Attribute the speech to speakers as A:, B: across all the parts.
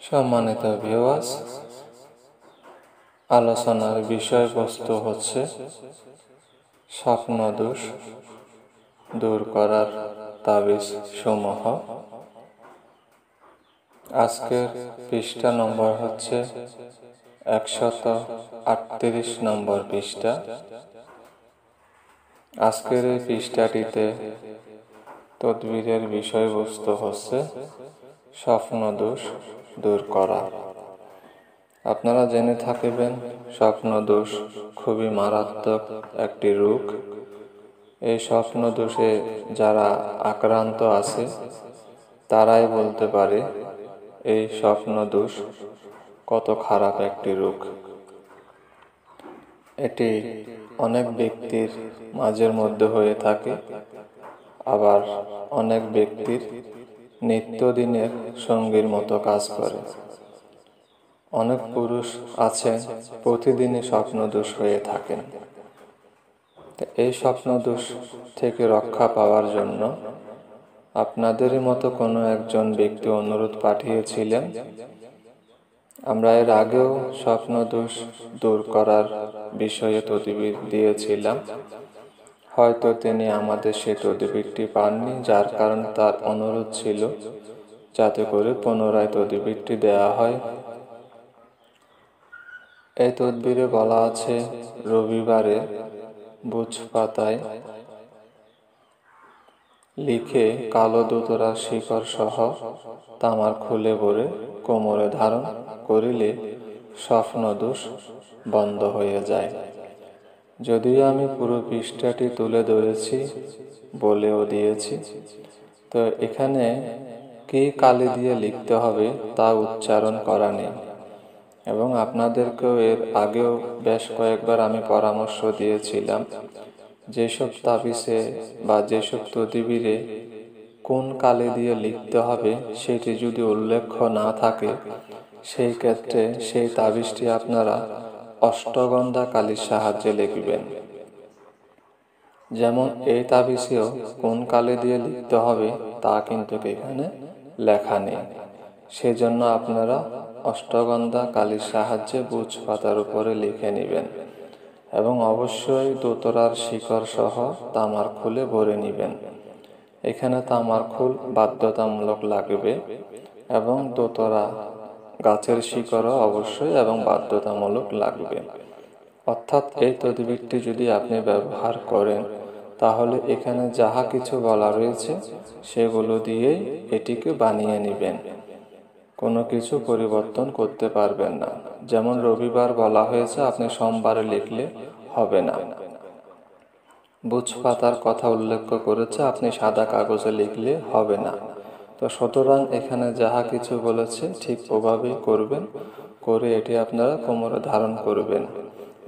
A: সম্মানিত ভিউয়ার্স, আলোচনার বিষয়বস্তু হচ্ছে স্বপ্নদোষ দূর করার তাবিজ সমূহ। আজকের পৃষ্ঠা নম্বর হচ্ছে 138 নম্বর পৃষ্ঠা। আজকের এই পৃষ্ঠাটিতে তদবিরের বিষয়বস্তু হচ্ছে স্বপ্নদোষ দূর করা। আপনারা জেনে থাকিবেন, স্বপ্নদোষ খুবই মারাত্মক একটি রোগ। এই স্বপ্নদোষে যারা আক্রান্ত আছে তারাই বলতে পারে এই স্বপ্নদোষ কত খারাপ একটি রোগ। এটি অনেক ব্যক্তির মাঝের মধ্যে হয়ে থাকে, আবার অনেক ব্যক্তির নিত্যদিনের সঙ্গীর মতো কাজ করে। অনেক পুরুষ আছেন প্রতিদিনই স্বপ্নদোষ হয়ে থাকেন। এই স্বপ্নদোষ থেকে রক্ষা পাওয়ার জন্য আপনাদেরই মতো কোনো একজন ব্যক্তি অনুরোধ পাঠিয়েছিলেন। আমরা এর আগেও স্বপ্নদোষ দূর করার বিষয়ে তদবির দিয়েছিলাম। হয়তো তিনি আমাদের সেই তদবিরটি পাননি, যার কারণে তার অনুরোধ ছিল যাতে করে পুনরায় তদবিরটি দেয়া হয়। এই তদবিরে বলা আছে, রবিবারে বুঝ পাতায় লিখে কালো দোতরার শিকড় সহ তামার খুলে ভরে কোমরে ধারণ করিলে স্বপ্নদোষ বন্ধ হয়ে যায়। যদিও আমি পুরো পৃষ্ঠাটি তুলে ধরেছি, বলেও দিয়েছি, তো এখানে কি কালি দিয়ে লিখতে হবে তা উচ্চারণ করা নেই। এবং আপনাদেরকেও এর আগেও বেশ কয়েকবার আমি পরামর্শ দিয়েছিলাম, যেসব তাবিজে বা যেসব তদবিরে কোন কালি দিয়ে লিখতে হবে সেটি যদি উল্লেখ না থাকে, সেই ক্ষেত্রে সেই তাবিজটি আপনারা অষ্টগন্ধা কালির সাহায্যে লিখবেন। যেমন এই তাবিজেও কোন কালি দিয়ে লিখতে হবে তা কিন্তু এখানে লেখা নেই। সেজন্য আপনারা অষ্টগন্ধা কালির সাহায্যে বুঝ পাতার উপরে লিখে নেবেন এবং অবশ্যই দোতরার শিকড় সহ তামার খুলে ভরে নেবেন। এখানে তামার খুল বাধ্যতামূলক লাগবে এবং দোতরা গাছের শিকড়ও অবশ্যই এবং বাধ্যতামূলক লাগবে। অর্থাৎ এই তদবিরটি যদি আপনি ব্যবহার করেন, তাহলে এখানে যাহা কিছু বলা রয়েছে সেগুলো দিয়েই এটিকে বানিয়ে নেবেন। কোনো কিছু পরিবর্তন করতে পারবেন না। যেমন রবিবার বলা হয়েছে, আপনি সোমবারে লিখলে হবে না। বুঝ পাতার কথা উল্লেখ করেছে, আপনি সাদা কাগজে লিখলে হবে না। তো সুতরাং এখানে যাহা কিছু বলেছে ঠিক ওভাবেই করবেন, করে এটি আপনারা কোমরে ধারণ করবেন।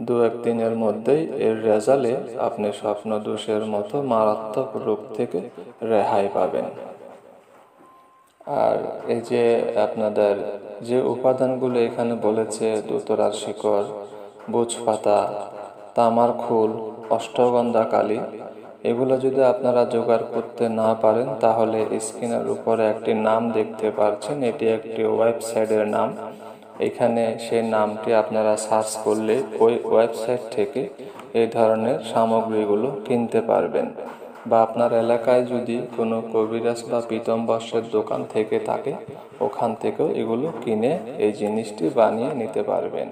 A: 2-1 দিনের মধ্যেই এর রেজাল্টে আপনি স্বপ্নদোষের মতো মারাত্মক রোগ থেকে রেহাই পাবেন। আর এই যে আপনাদের যে উপাদানগুলো এখানে বলেছে, দোতরার শিকড়, বুঝ পাতা, তামার খুল, অষ্টগন্ধা কালি, এগুলো যদি আপনারা জোগাড় করতে না পারেন, তাহলে স্ক্রিনের উপরে একটি নাম দেখতে পাচ্ছেন, এটি একটি ওয়েবসাইটের নাম। এখানে সেই নামটি আপনারা সার্চ করলে ওই ওয়েবসাইট থেকে এই ধরনের সামগ্রীগুলো কিনতে পারবেন। বা আপনার এলাকায় যদি কোনো কবিরাজ বা পীতম্বর্ষের দোকান থেকে থাকে, ওখান থেকেও এগুলো কিনে এই জিনিসটি বানিয়ে নিতে পারবেন।